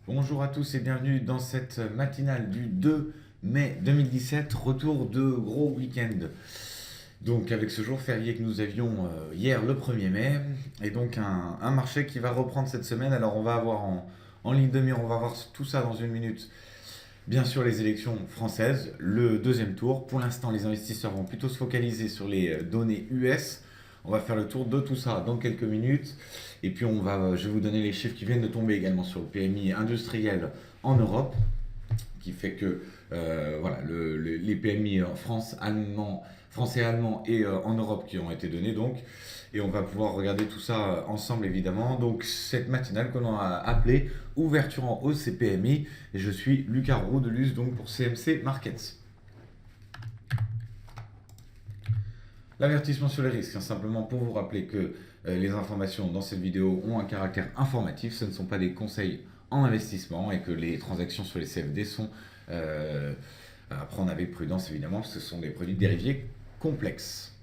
Bonjour à tous et bienvenue dans cette matinale du 2 mai 2017, retour de gros week-end. Donc avec ce jour férié que nous avions hier le 1er mai, et donc un marché qui va reprendre cette semaine. Alors on va avoir en ligne de mire, on va voir tout ça dans une minute. Bien sûr les élections françaises, le deuxième tour. Pour l'instant les investisseurs vont plutôt se focaliser sur les données US. On va faire le tour de tout ça dans quelques minutes. Et puis je vais vous donner les chiffres qui viennent de tomber également sur le PMI industriel en Europe, qui fait que voilà, les PMI en français, allemand et en Europe qui ont été donnés donc. Et on va pouvoir regarder tout ça ensemble évidemment. Donc cette matinale qu'on a appelée ouverture en hausse et PMI. Et je suis Lucas Roux de Luz donc pour CMC Markets. L'avertissement sur les risques, simplement pour vous rappeler que les informations dans cette vidéo ont un caractère informatif, ce ne sont pas des conseils en investissement et que les transactions sur les CFD sont à prendre avec prudence évidemment, parce que ce sont des produits dérivés complexes.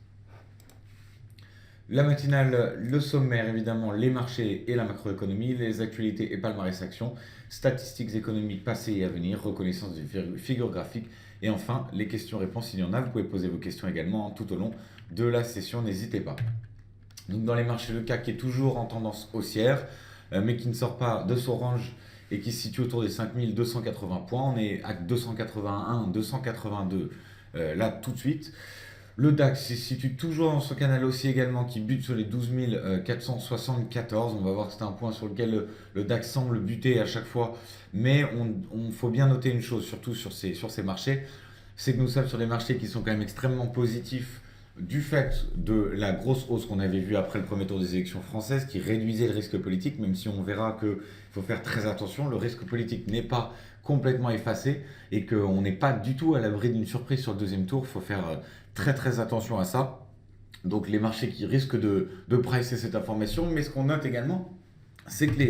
La matinale, le sommaire évidemment, les marchés et la macroéconomie, les actualités et palmarès actions, statistiques économiques passées et à venir, reconnaissance des figures graphiques et enfin les questions-réponses s'il y en a. Vous pouvez poser vos questions également tout au long de la session, n'hésitez pas. Donc dans les marchés, le CAC qui est toujours en tendance haussière, mais qui ne sort pas de son range et qui se situe autour des 5280 points. On est à 281, 282 là tout de suite. Le DAX se situe toujours dans son canal haussier également, qui bute sur les 12 474. On va voir que c'est un point sur lequel le DAX semble buter à chaque fois. Mais on faut bien noter une chose, surtout sur ces marchés, c'est que nous sommes sur des marchés qui sont quand même extrêmement positifs du fait de la grosse hausse qu'on avait vue après le premier tour des élections françaises, qui réduisait le risque politique, même si on verra qu'il faut faire très attention. Le risque politique n'est pas complètement effacé et qu'on n'est pas du tout à l'abri d'une surprise sur le deuxième tour. Il faut faire très très attention à ça. Donc les marchés qui risquent de pricer cette information, mais ce qu'on note également, c'est que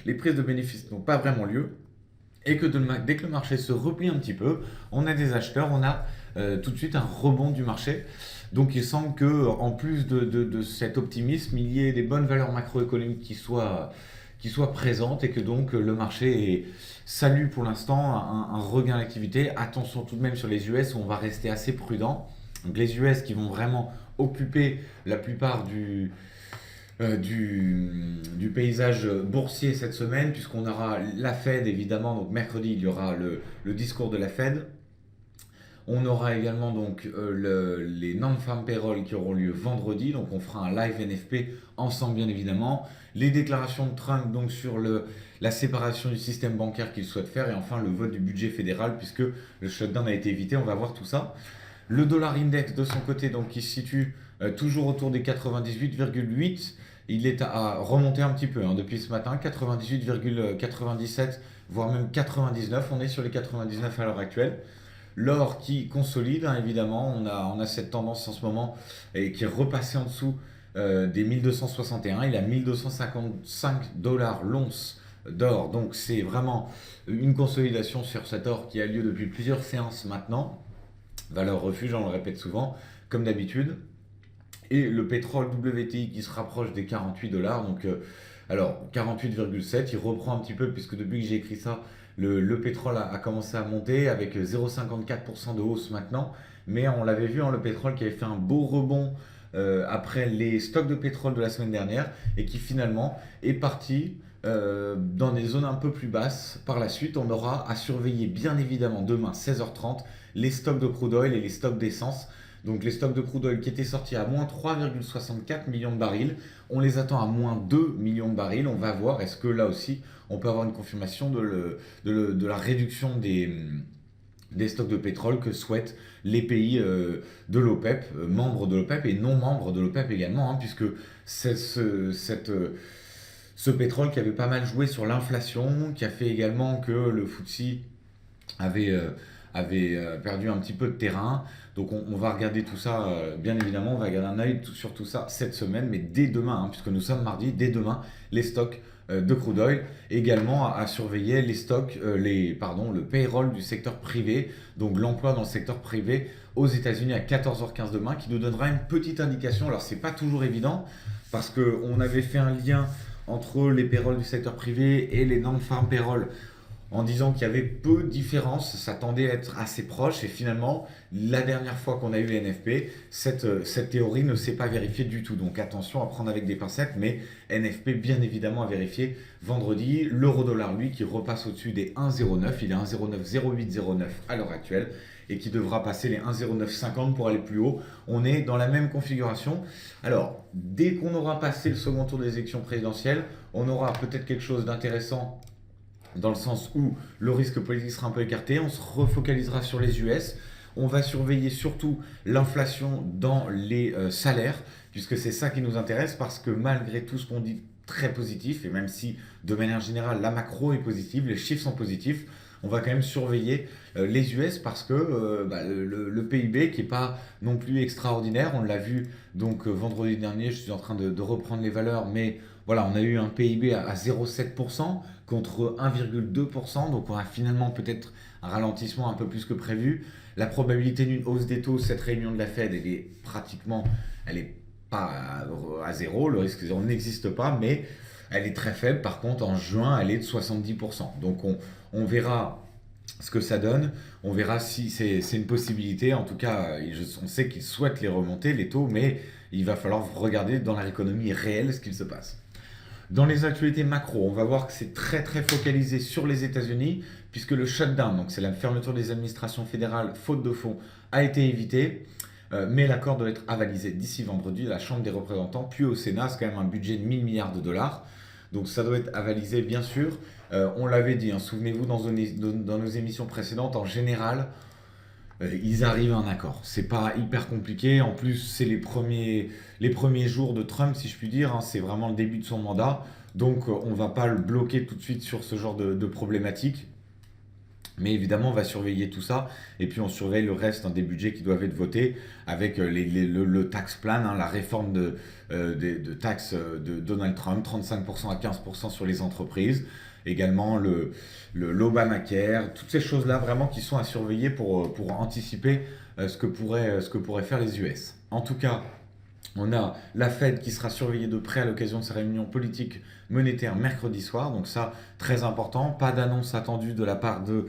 les prises de bénéfices n'ont pas vraiment lieu et que dès que le marché se replie un petit peu, on a des acheteurs, on a tout de suite un rebond du marché. Donc il semble qu'en plus de cet optimisme, il y ait des bonnes valeurs macroéconomiques qui soient présentes et que donc le marché salue pour l'instant un regain d'activité. Attention tout de même sur les US où on va rester assez prudent. Donc les US qui vont vraiment occuper la plupart du paysage boursier cette semaine, puisqu'on aura la Fed évidemment. Donc mercredi il y aura le discours de la Fed. On aura également donc les non-farm payroll qui auront lieu vendredi, donc on fera un live NFP ensemble bien évidemment. Les déclarations de Trump donc sur la séparation du système bancaire qu'il souhaite faire et enfin le vote du budget fédéral puisque le shutdown a été évité, on va voir tout ça. Le dollar index de son côté donc qui se situe toujours autour des 98,8, il est à remonter un petit peu depuis ce matin, 98,97 voire même 99, on est sur les 99 à l'heure actuelle. L'or qui consolide, évidemment, on a cette tendance en ce moment et qui est repassé en dessous des 1261. Il a 1255 dollars l'once d'or. Donc c'est vraiment une consolidation sur cet or qui a lieu depuis plusieurs séances maintenant. Valeur refuge, on le répète souvent, comme d'habitude. Et le pétrole WTI qui se rapproche des 48 dollars. Donc, alors 48,7, il reprend un petit peu puisque depuis que j'ai écrit ça, le pétrole a commencé à monter avec 0,54% de hausse maintenant. Mais on l'avait vu, le pétrole qui avait fait un beau rebond après les stocks de pétrole de la semaine dernière et qui finalement est parti dans des zones un peu plus basses. Par la suite, on aura à surveiller bien évidemment demain 16h30 les stocks de crude oil et les stocks d'essence. Donc les stocks de crude oil qui étaient sortis à moins 3,64 millions de barils, on les attend à moins 2 millions de barils. On va voir, est-ce que là aussi on peut avoir une confirmation de la réduction des stocks de pétrole que souhaitent les pays de l'OPEP, membres de l'OPEP et non membres de l'OPEP également, puisque c'est ce pétrole qui avait pas mal joué sur l'inflation, qui a fait également que le FTSE avait perdu un petit peu de terrain. Donc on va regarder tout ça, bien évidemment, on va garder un œil sur tout ça cette semaine, mais dès demain, puisque nous sommes mardi, dès demain, les stocks de crude oil, également à surveiller les stocks, le payroll du secteur privé, donc l'emploi dans le secteur privé aux États-Unis à 14h15 demain, qui nous donnera une petite indication. Alors c'est pas toujours évident, parce qu'on avait fait un lien entre les payrolls du secteur privé et les non-farm payroll en disant qu'il y avait peu de différence, ça tendait à être assez proche, et finalement, la dernière fois qu'on a eu les NFP, cette théorie ne s'est pas vérifiée du tout. Donc attention à prendre avec des pincettes, mais NFP bien évidemment à vérifier vendredi. L'euro-dollar, lui, qui repasse au-dessus des 1,09, il est 1,090809 à l'heure actuelle, et qui devra passer les 1,0950 pour aller plus haut. On est dans la même configuration. Alors, dès qu'on aura passé le second tour des élections présidentielles, on aura peut-être quelque chose d'intéressant dans le sens où le risque politique sera un peu écarté, on se refocalisera sur les US, on va surveiller surtout l'inflation dans les salaires, puisque c'est ça qui nous intéresse, parce que malgré tout ce qu'on dit très positif, et même si de manière générale la macro est positive, les chiffres sont positifs, on va quand même surveiller les US parce que le PIB qui n'est pas non plus extraordinaire, on l'a vu donc vendredi dernier, je suis en train de reprendre les valeurs, mais voilà, on a eu un PIB à 0,7% contre 1,2%, donc on a finalement peut-être un ralentissement un peu plus que prévu. La probabilité d'une hausse des taux, cette réunion de la Fed, elle est pas à zéro, le risque zéro n'existe pas, mais elle est très faible. Par contre, en juin, elle est de 70%. Donc on verra ce que ça donne. On verra si c'est une possibilité. En tout cas, on sait qu'ils souhaitent les remonter, les taux, mais il va falloir regarder dans l'économie réelle ce qu'il se passe. Dans les actualités macro, on va voir que c'est très très focalisé sur les États-Unis, puisque le shutdown, donc c'est la fermeture des administrations fédérales faute de fonds, a été évité. Mais l'accord doit être avalisé d'ici vendredi à la Chambre des représentants, puis au Sénat. C'est quand même un budget de 1000 milliards de dollars. Donc ça doit être avalisé, bien sûr. On l'avait dit, hein, souvenez-vous, dans nos émissions précédentes, en général, ils arrivent à un accord. C'est pas hyper compliqué. En plus, c'est les premiers jours de Trump, si je puis dire, hein. C'est vraiment le début de son mandat. Donc on va pas le bloquer tout de suite sur ce genre de problématique. Mais évidemment, on va surveiller tout ça. Et puis, on surveille le reste, hein, des budgets qui doivent être votés avec le tax plan, hein, la réforme de taxes de Donald Trump, 35% à 15% sur les entreprises. Également, l'Obamacare, toutes ces choses-là vraiment qui sont à surveiller pour anticiper ce que pourraient faire les US. En tout cas, on a la Fed qui sera surveillée de près à l'occasion de sa réunion politique monétaire mercredi soir. Donc ça, très important. Pas d'annonce attendue de la part de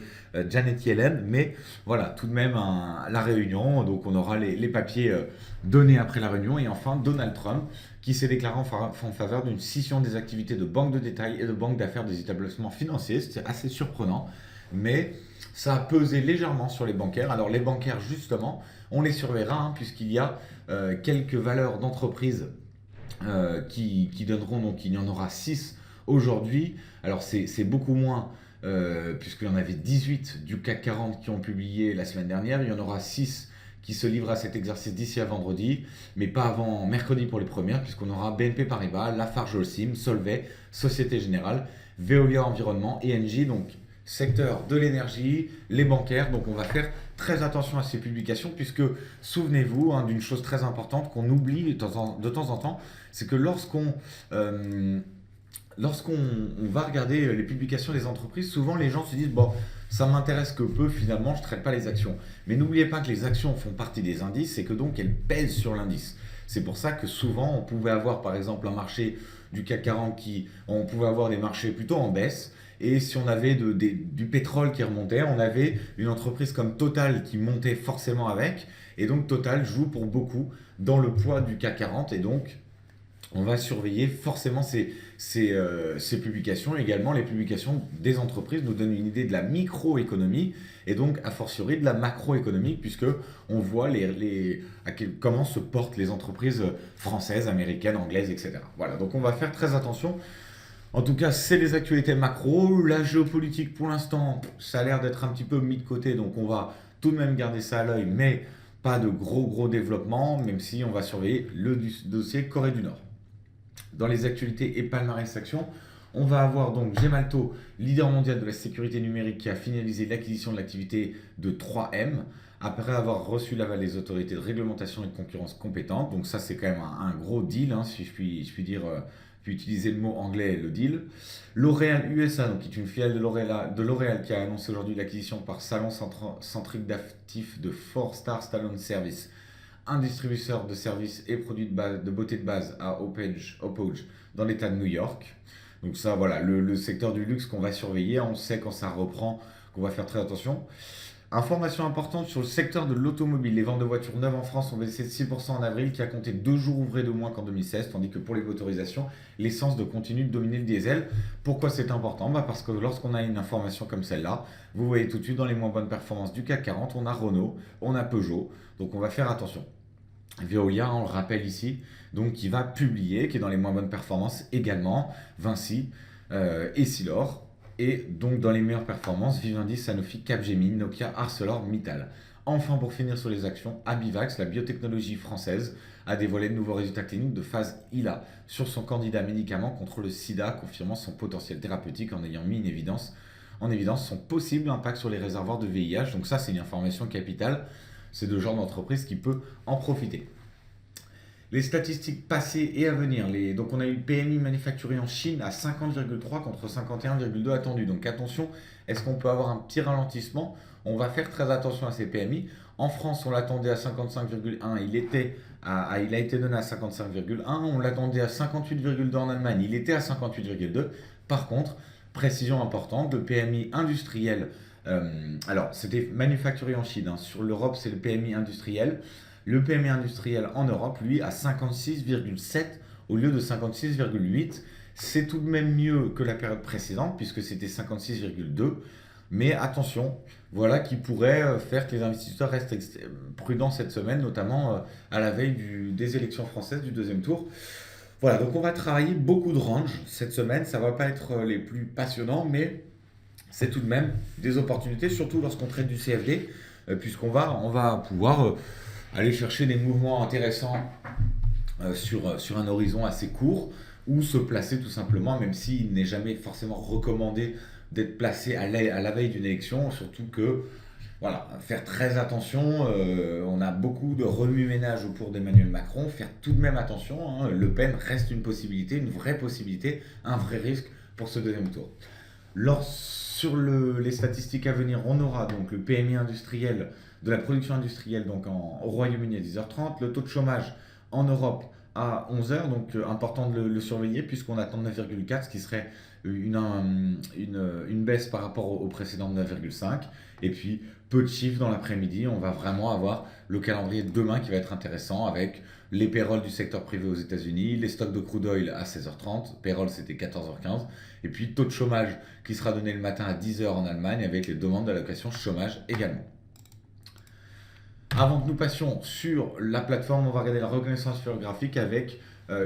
Janet Yellen. Mais voilà, tout de même la réunion. Donc on aura les papiers donnés après la réunion. Et enfin, Donald Trump qui s'est déclaré en faveur d'une scission des activités de banque de détail et de banque d'affaires des établissements financiers. C'est assez surprenant. Mais ça a pesé légèrement sur les bancaires. Alors les bancaires, justement, on les surveillera, hein, puisqu'il y a quelques valeurs d'entreprise qui donneront, donc il y en aura 6 aujourd'hui. Alors c'est beaucoup moins, puisqu'il y en avait 18 du CAC 40 qui ont publié la semaine dernière. Il y en aura 6 qui se livrent à cet exercice d'ici à vendredi, mais pas avant mercredi pour les premières, puisqu'on aura BNP Paribas, Lafarge Holcim, Solvay, Société Générale, Veolia Environnement, ENGIE, donc secteur de l'énergie, les bancaires. Donc on va faire très attention à ces publications, puisque souvenez-vous, hein, d'une chose très importante qu'on oublie de temps en temps, c'est que lorsqu'on va regarder les publications des entreprises, souvent les gens se disent bon, ça m'intéresse que peu, finalement je ne traite pas les actions. Mais n'oubliez pas que les actions font partie des indices et que donc elles pèsent sur l'indice. C'est pour ça que souvent on pouvait avoir par exemple un marché du CAC 40 on pouvait avoir des marchés plutôt en baisse. Et si on avait du pétrole qui remontait, on avait une entreprise comme Total qui montait forcément avec. Et donc Total joue pour beaucoup dans le poids du CAC 40. Et donc on va surveiller forcément ces publications. Également, les publications des entreprises nous donnent une idée de la microéconomie et donc a fortiori de la macroéconomie, puisque on voit comment se portent les entreprises françaises, américaines, anglaises, etc. Voilà, donc on va faire très attention. En tout cas, c'est les actualités macro. La géopolitique, pour l'instant, ça a l'air d'être un petit peu mis de côté, donc on va tout de même garder ça à l'œil, mais pas de gros développements, même si on va surveiller le dossier Corée du Nord. Dans les actualités et palmarès actions, on va avoir donc Gemalto, leader mondial de la sécurité numérique, qui a finalisé l'acquisition de l'activité de 3M après avoir reçu l'aval des autorités de réglementation et de concurrence compétentes. Donc ça, c'est quand même un gros deal, hein, si je puis dire, puis utiliser le mot anglais, le deal. L'Oréal USA, donc, qui est une filiale de L'Oréal, qui a annoncé aujourd'hui l'acquisition par Salon Centrique d'actifs de 4-Star Salon Service, un distributeur de services et produits de beauté de base à Opage dans l'état de New York. Donc ça, voilà, le secteur du luxe qu'on va surveiller, on sait quand ça reprend qu'on va faire très attention. Information importante sur le secteur de l'automobile. Les ventes de voitures neuves en France ont baissé de 6% en avril, qui a compté 2 jours ouvrés de moins qu'en 2016, tandis que pour les motorisations, l'essence continue de dominer le diesel. Pourquoi c'est important? Parce que lorsqu'on a une information comme celle-là, vous voyez tout de suite dans les moins bonnes performances du CAC 40, on a Renault, on a Peugeot, donc on va faire attention. Veolia, on le rappelle ici, donc qui va publier, qui est dans les moins bonnes performances également, Vinci et Silor. Et donc dans les meilleures performances, Vivendi, Sanofi, Capgemini, Nokia, ArcelorMittal. Enfin, pour finir sur les actions, Abivax, la biotechnologie française, a dévoilé de nouveaux résultats cliniques de phase ILA sur son candidat médicament contre le sida, confirmant son potentiel thérapeutique en ayant mis en évidence son possible impact sur les réservoirs de VIH. Donc ça, c'est une information capitale. C'est le genre d'entreprise qui peut en profiter. Les statistiques passées et à venir. Donc on a eu le PMI manufacturier en Chine à 50,3 contre 51,2 attendu. Donc attention, est-ce qu'on peut avoir un petit ralentissement? On va faire très attention à ces PMI. En France, on l'attendait à 55,1. Il a été donné à 55,1. On l'attendait à 58,2 en Allemagne. Il était à 58,2. Par contre, précision importante, le PMI industriel. Alors, c'était manufacturier en Chine. Sur l'Europe, c'est le PMI industriel. Le PMI industriel en Europe, lui, à 56,7 au lieu de 56,8. C'est tout de même mieux que la période précédente, puisque c'était 56,2. Mais attention, voilà qui pourrait faire que les investisseurs restent prudents cette semaine, notamment à la veille des élections françaises du deuxième tour. Voilà, donc on va travailler beaucoup de range cette semaine. Ça ne va pas être les plus passionnants, mais c'est tout de même des opportunités, surtout lorsqu'on traite du CFD, on va pouvoir aller chercher des mouvements intéressants sur un horizon assez court, ou se placer tout simplement, même s'il n'est jamais forcément recommandé d'être placé à la veille d'une élection, surtout que voilà, faire très attention, on a beaucoup de remue-ménage autour d'Emmanuel Macron, faire tout de même attention, hein, Le Pen reste une possibilité, une vraie possibilité, un vrai risque pour ce deuxième tour. Sur les statistiques à venir, on aura donc le PMI industriel de la production industrielle donc au Royaume-Uni à 10h30, le taux de chômage en Europe à 11h, donc important de le surveiller puisqu'on attend 9,4, ce qui serait une baisse par rapport au précédent de 9,5. Et puis peu de chiffres dans l'après-midi, on va vraiment avoir le calendrier de demain qui va être intéressant avec les payrolls du secteur privé aux États-Unis, les stocks de crude oil à 16h30, payroll c'était 14h15, et puis taux de chômage qui sera donné le matin à 10h en Allemagne avec les demandes d'allocation chômage également. Avant que nous passions sur la plateforme, on va regarder la reconnaissance géographique avec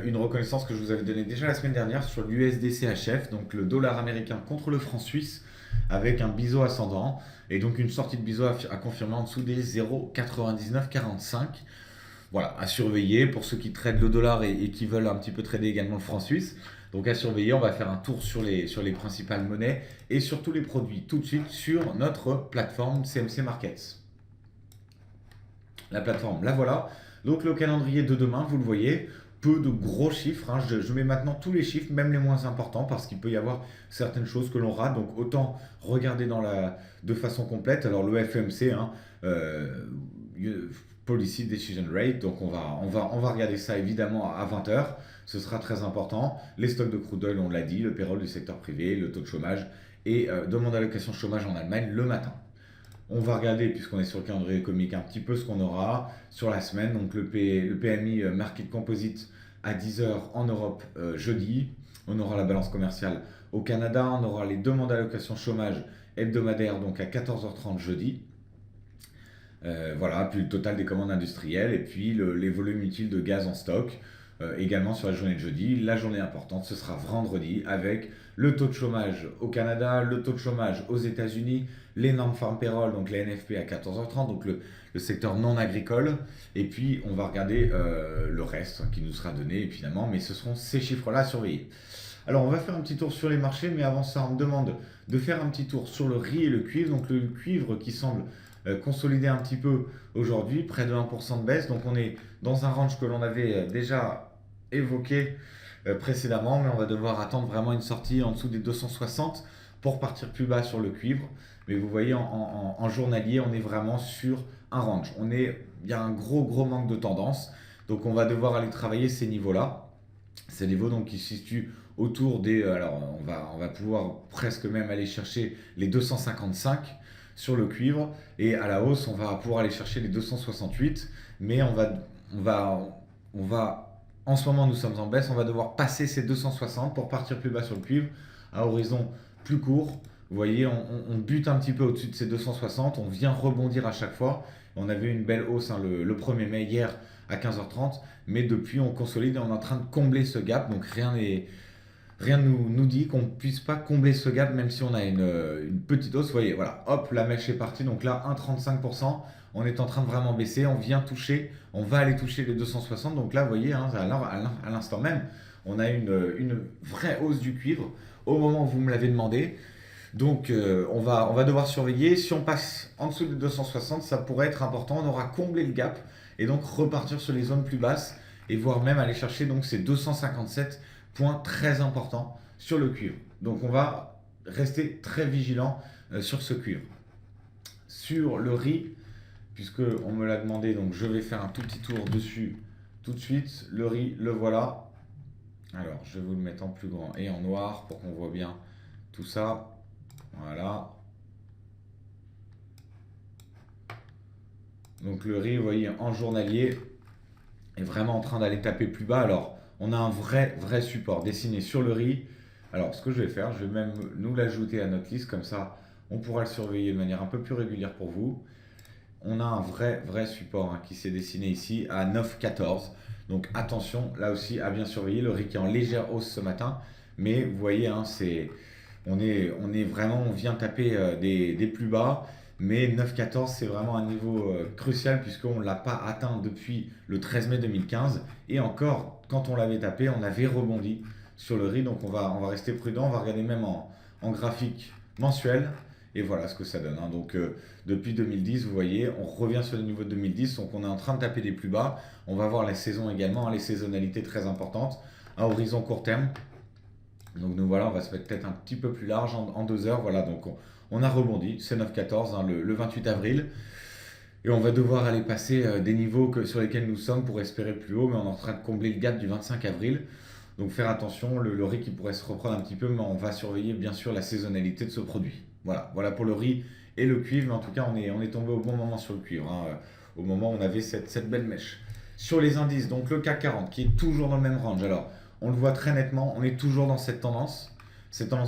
une reconnaissance que je vous avais donnée déjà la semaine dernière sur l'USD-CHF, donc le dollar américain contre le franc suisse, avec un biseau ascendant, et donc une sortie de biseau à confirmer en dessous des 0,9945. Voilà, à surveiller pour ceux qui traitent le dollar et qui veulent un petit peu trader également le franc suisse. Donc à surveiller, on va faire un tour sur les principales monnaies et sur tous les produits tout de suite sur notre plateforme CMC Markets. La plateforme, la voilà. Donc le calendrier de demain, vous le voyez, peu de gros chiffres. Je mets maintenant tous les chiffres, même les moins importants, parce qu'il peut y avoir certaines choses que l'on rate. Donc autant regarder de façon complète. Alors le FMC, Policy Decision Rate, donc on va regarder ça évidemment à 20h. Ce sera très important. Les stocks de crude oil, on l'a dit, le payroll du secteur privé, le taux de chômage et demande d'allocation chômage en Allemagne le matin. On va regarder, puisqu'on est sur le calendrier économique, un petit peu ce qu'on aura sur la semaine. Donc le PMI Market Composite à 10h en Europe jeudi. On aura la balance commerciale au Canada. On aura les demandes d'allocation chômage hebdomadaires donc à 14h30 jeudi. Voilà, puis le total des commandes industrielles et puis les volumes utiles de gaz en stock. Également sur la journée de jeudi. La journée importante, ce sera vendredi avec le taux de chômage au Canada, le taux de chômage aux États-Unis, les non-farm payroll, donc les NFP à 14h30, donc le secteur non agricole. Et puis on va regarder le reste qui nous sera donné évidemment, mais ce seront ces chiffres-là à surveiller. Alors on va faire un petit tour sur les marchés, mais avant ça on me demande de faire un petit tour sur le riz et le cuivre. Donc le cuivre qui semble consolider un petit peu aujourd'hui, près de 1% de baisse. Donc on est dans un range que l'on avait déjà évoqué précédemment, mais on va devoir attendre vraiment une sortie en dessous des 260 pour partir plus bas sur le cuivre. Mais vous voyez, en journalier, on est vraiment sur un range. Il y a un gros manque de tendance. Donc on va devoir aller travailler ces niveaux-là. Ces niveaux donc, qui se situent autour des... alors, on va pouvoir presque même aller chercher les 255 sur le cuivre. Et à la hausse, on va pouvoir aller chercher les 268. Mais on va, on va, en ce moment, nous sommes en baisse. On va devoir passer ces 260 pour partir plus bas sur le cuivre à horizon plus court. Vous voyez, on bute un petit peu au-dessus de ces 260. On vient rebondir à chaque fois. On avait une belle hausse le 1er mai hier à 15h30. Mais depuis, on consolide et on est en train de combler ce gap. Donc rien nous dit qu'on ne puisse pas combler ce gap, même si on a une petite hausse. Vous voyez, voilà, hop, la mèche est partie. Donc là, 1,35%. On est en train de vraiment baisser. On va aller toucher les 260. Donc là, vous voyez, hein, à l'instant même, on a une vraie hausse du cuivre au moment où vous me l'avez demandé. Donc on va devoir surveiller. Si on passe en dessous des 260, ça pourrait être important. On aura comblé le gap et donc repartir sur les zones plus basses et voire même aller chercher donc ces 257 points très importants sur le cuivre. Donc on va rester très vigilant sur ce cuivre. Sur le riz, puisque on me l'a demandé, donc je vais faire un tout petit tour dessus tout de suite. Le riz, le voilà. Alors je vais vous le mettre en plus grand et en noir pour qu'on voit bien tout ça. Voilà. Donc le riz, vous voyez, en journalier est vraiment en train d'aller taper plus bas. Alors, on a un vrai support dessiné sur le riz. Alors, ce que je vais faire, je vais même nous l'ajouter à notre liste. Comme ça, on pourra le surveiller de manière un peu plus régulière pour vous. On a un vrai support qui s'est dessiné ici à 9,14. Donc, attention, là aussi, à bien surveiller. Le riz qui est en légère hausse ce matin. Mais vous voyez, on est vraiment, on vient taper des plus bas. Mais 9,14 c'est vraiment un niveau crucial puisqu'on ne l'a pas atteint depuis le 13 mai 2015. Et encore, quand on l'avait tapé, on avait rebondi sur le riz. Donc on va rester prudent, on va regarder même en graphique mensuel. Et voilà ce que ça donne. Donc depuis 2010, vous voyez, on revient sur le niveau de 2010. Donc on est en train de taper des plus bas. On va voir la saison également, les saisonnalités très importantes à horizon court terme. Donc nous voilà, on va se mettre peut-être un petit peu plus large en 2 heures. Voilà, donc on a rebondi, c'est 9,14 le 28 avril. Et on va devoir aller passer des niveaux sur lesquels nous sommes pour espérer plus haut, mais on est en train de combler le gap du 25 avril. Donc faire attention, le riz qui pourrait se reprendre un petit peu, mais on va surveiller bien sûr la saisonnalité de ce produit. Voilà pour le riz et le cuivre, mais en tout cas on est tombé au bon moment sur le cuivre, au moment où on avait cette belle mèche. Sur les indices, donc le CAC 40 qui est toujours dans le même range. Alors on le voit très nettement, on est toujours dans cette tendance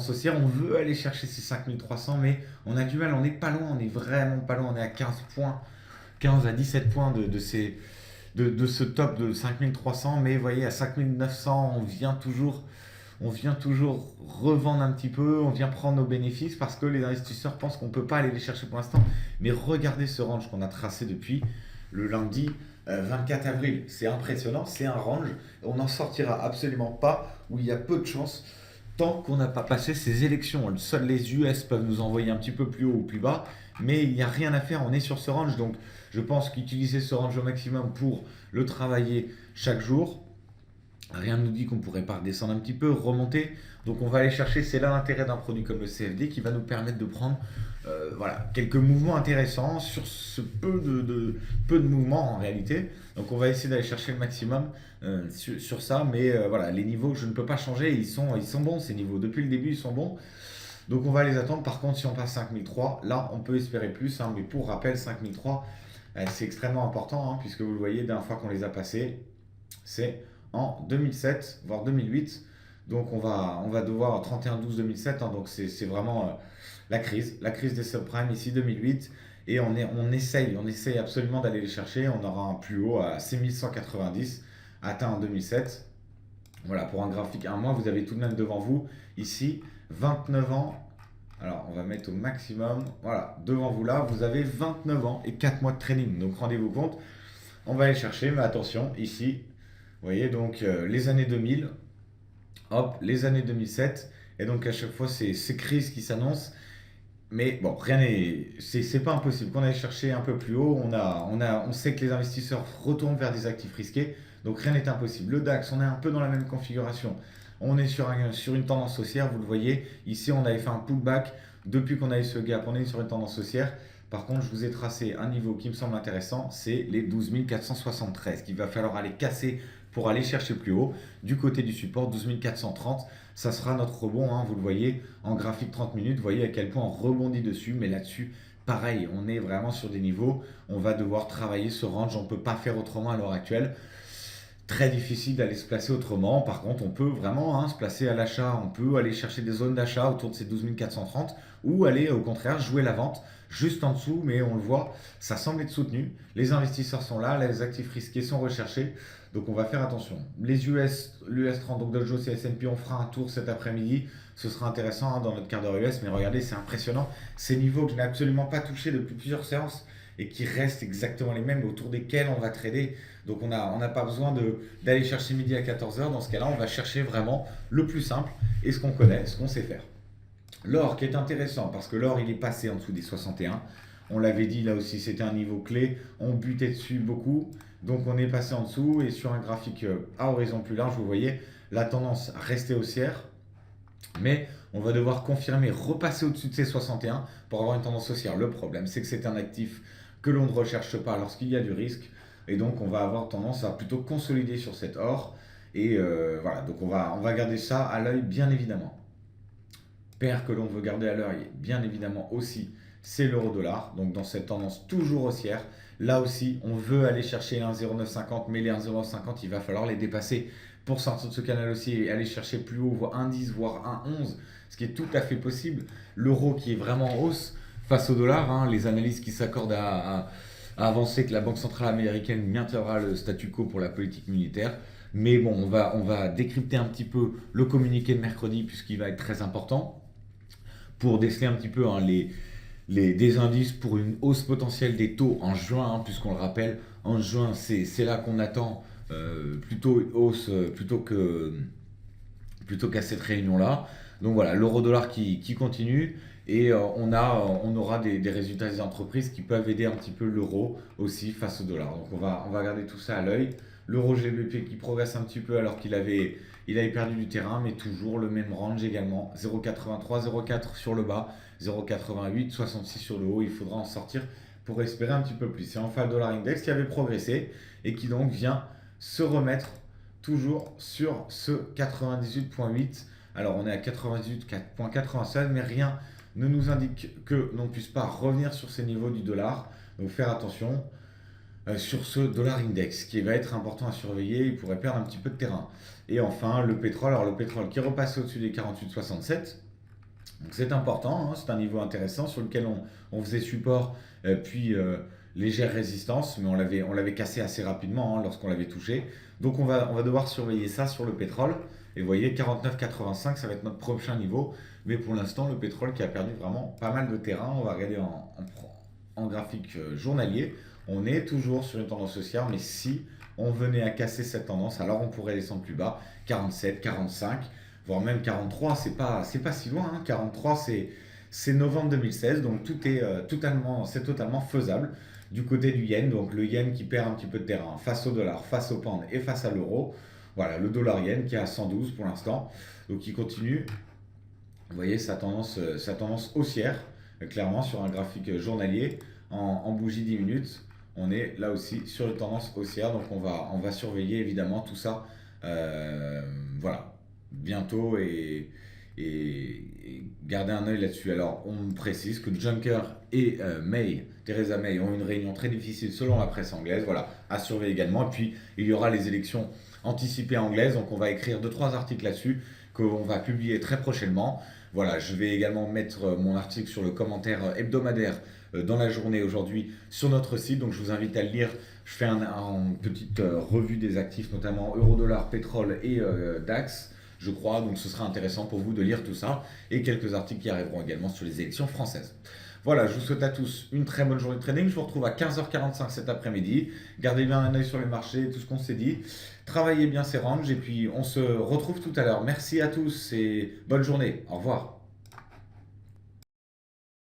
haussière. On veut aller chercher ces 5300, mais on a du mal, on n'est pas loin, on est vraiment pas loin, on est à 15 points, 15 à 17 points de ce top de 5300, mais vous voyez, à 5900, on vient toujours revendre un petit peu, on vient prendre nos bénéfices parce que les investisseurs pensent qu'on ne peut pas aller les chercher pour l'instant. Mais regardez ce range qu'on a tracé depuis le lundi 24 avril. C'est impressionnant, c'est un range. On n'en sortira absolument pas, où il y a peu de chances tant qu'on n'a pas passé ces élections. Seuls les US peuvent nous envoyer un petit peu plus haut ou plus bas, mais il n'y a rien à faire, on est sur ce range. Donc je pense qu'utiliser ce range au maximum pour le travailler chaque jour, rien ne nous dit qu'on ne pourrait pas redescendre un petit peu, remonter. Donc on va aller chercher, c'est là l'intérêt d'un produit comme le CFD qui va nous permettre de prendre quelques mouvements intéressants sur ce peu de mouvements en réalité. Donc on va essayer d'aller chercher le maximum sur ça, mais voilà, les niveaux je ne peux pas changer, ils sont bons ces niveaux, depuis le début ils sont bons. Donc on va les attendre. Par contre, si on passe 5003, là on peut espérer plus, mais pour rappel 5003 c'est extrêmement important, puisque vous le voyez, la dernière fois qu'on les a passés, c'est en 2007, voire 2008. Donc on va devoir 31-12-2007, donc c'est vraiment la crise des subprimes ici 2008. Et on essaye absolument d'aller les chercher. On aura un plus haut à 6190 atteint en 2007. Voilà, pour un graphique 1 mois, vous avez tout de même devant vous ici 29 ans. Alors, on va mettre au maximum. Voilà, devant vous là, vous avez 29 ans et 4 mois de training. Donc, rendez-vous compte. On va aller chercher, mais attention, ici, vous voyez, donc les années 2000, hop, les années 2007. Et donc, à chaque fois, c'est ces crises qui s'annoncent. Mais bon, rien n'est. C'est pas impossible. Qu'on aille chercher un peu plus haut, on sait que les investisseurs retournent vers des actifs risqués. Donc, rien n'est impossible. Le DAX, on est un peu dans la même configuration. On est sur une tendance haussière, vous le voyez. Ici, on avait fait un pullback. Depuis qu'on a eu ce gap, on est sur une tendance haussière. Par contre, je vous ai tracé un niveau qui me semble intéressant, c'est les 12 473 qu'il va falloir aller casser pour aller chercher plus haut. Du côté du support, 12 430 ça sera notre rebond, hein, vous le voyez, en graphique 30 minutes, vous voyez à quel point on rebondit dessus, mais là-dessus, pareil, on est vraiment sur des niveaux, on va devoir travailler ce range, on ne peut pas faire autrement à l'heure actuelle. Très difficile d'aller se placer autrement. Par contre, on peut vraiment, hein, se placer à l'achat. On peut aller chercher des zones d'achat autour de ces 12 430 ou aller au contraire jouer la vente juste en dessous. Mais on le voit, ça semble être soutenu. Les investisseurs sont là, les actifs risqués sont recherchés. Donc on va faire attention. Les US, l'US 30, donc Dow Jones et S&P, on fera un tour cet après-midi. Ce sera intéressant, hein, dans notre quart d'heure US. Mais regardez, c'est impressionnant. Ces niveaux que je n'ai absolument pas touchés depuis plusieurs séances et qui restent exactement les mêmes autour desquels on va trader. Donc on n'a pas besoin d'aller chercher midi à 14h. Dans ce cas-là, on va chercher vraiment le plus simple et ce qu'on connaît, ce qu'on sait faire. L'or qui est intéressant parce que l'or il est passé en dessous des 61. On l'avait dit, là aussi c'était un niveau clé. On butait dessus beaucoup. Donc on est passé en dessous et sur un graphique à horizon plus large, vous voyez la tendance à rester haussière. Mais on va devoir confirmer, repasser au-dessus de ces 61 pour avoir une tendance haussière. Le problème, c'est que c'est un actif que l'on ne recherche pas lorsqu'il y a du risque. Et donc, on va avoir tendance à plutôt consolider sur cet or. Et voilà, donc on va garder ça à l'œil, bien évidemment. Paire que l'on veut garder à l'œil, bien évidemment aussi, c'est l'euro-dollar. Donc, dans cette tendance toujours haussière, là aussi, on veut aller chercher les 1,0950, mais les 1,0950, il va falloir les dépasser pour sortir de ce canal aussi et aller chercher plus haut, voire 1,10, voire 1,11, ce qui est tout à fait possible. L'euro qui est vraiment en hausse face au dollar, hein, les analyses qui s'accordent à avancer que la Banque centrale américaine maintiendra le statu quo pour la politique monétaire. Mais bon, on va décrypter un petit peu le communiqué de mercredi puisqu'il va être très important pour déceler un petit peu, hein, des indices pour une hausse potentielle des taux en juin, hein, puisqu'on le rappelle, en juin, c'est là qu'on attend plutôt hausse plutôt qu'à cette réunion-là. Donc voilà, l'euro-dollar qui continue et on aura des résultats des entreprises qui peuvent aider un petit peu l'euro aussi face au dollar. Donc on va garder tout ça à l'œil. L'euro GBP qui progresse un petit peu alors il avait perdu du terrain, mais toujours le même range également. 0,83, 0,4 sur le bas, 0,88, 66 sur le haut. Il faudra en sortir pour espérer un petit peu plus. C'est enfin le dollar index qui avait progressé et qui donc vient se remettre toujours sur ce 98,8. Alors on est à 98,96, mais rien ne nous indique que l'on ne puisse pas revenir sur ces niveaux du dollar. Donc faire attention sur ce dollar index qui va être important à surveiller. Il pourrait perdre un petit peu de terrain. Et enfin le pétrole. Alors le pétrole qui est repassé au-dessus des 48,67. Donc c'est important, hein, c'est un niveau intéressant sur lequel on faisait support, puis légère résistance, mais on l'avait cassé assez rapidement, hein, lorsqu'on l'avait touché. Donc on va devoir surveiller ça sur le pétrole. Et vous voyez, 49,85, ça va être notre prochain niveau. Mais pour l'instant, le pétrole qui a perdu vraiment pas mal de terrain, on va regarder en graphique journalier. On est toujours sur une tendance haussière, mais si on venait à casser cette tendance, alors on pourrait descendre plus bas, 47, 45, voire même 43, c'est pas si loin, hein. 43, c'est novembre 2016, donc tout est totalement faisable du côté du yen. Donc le yen qui perd un petit peu de terrain face au dollar, face au pound et face à l'euro. Voilà, le dollar yen qui est à 112 pour l'instant, donc il continue. Vous voyez sa tendance haussière, clairement sur un graphique journalier en bougie 10 minutes. On est là aussi sur une tendance haussière, donc on va surveiller évidemment tout ça. Voilà, bientôt et garder un œil là-dessus. Alors, on précise que Juncker et Theresa May, ont une réunion très difficile selon la presse anglaise. Voilà, à surveiller également. Et puis, il y aura les élections anticipées anglaises. Donc, on va écrire 2-3 articles là-dessus qu'on va publier très prochainement. Voilà, je vais également mettre mon article sur le commentaire hebdomadaire dans la journée aujourd'hui sur notre site. Donc, je vous invite à le lire. Je fais une petite revue des actifs, notamment euro-dollar, pétrole et DAX, je crois. Donc ce sera intéressant pour vous de lire tout ça et quelques articles qui arriveront également sur les élections françaises. Voilà, je vous souhaite à tous une très bonne journée de trading. Je vous retrouve à 15h45 cet après-midi. Gardez bien un œil sur les marchés, tout ce qu'on s'est dit. Travaillez bien ces ranges et puis on se retrouve tout à l'heure. Merci à tous et bonne journée. Au revoir.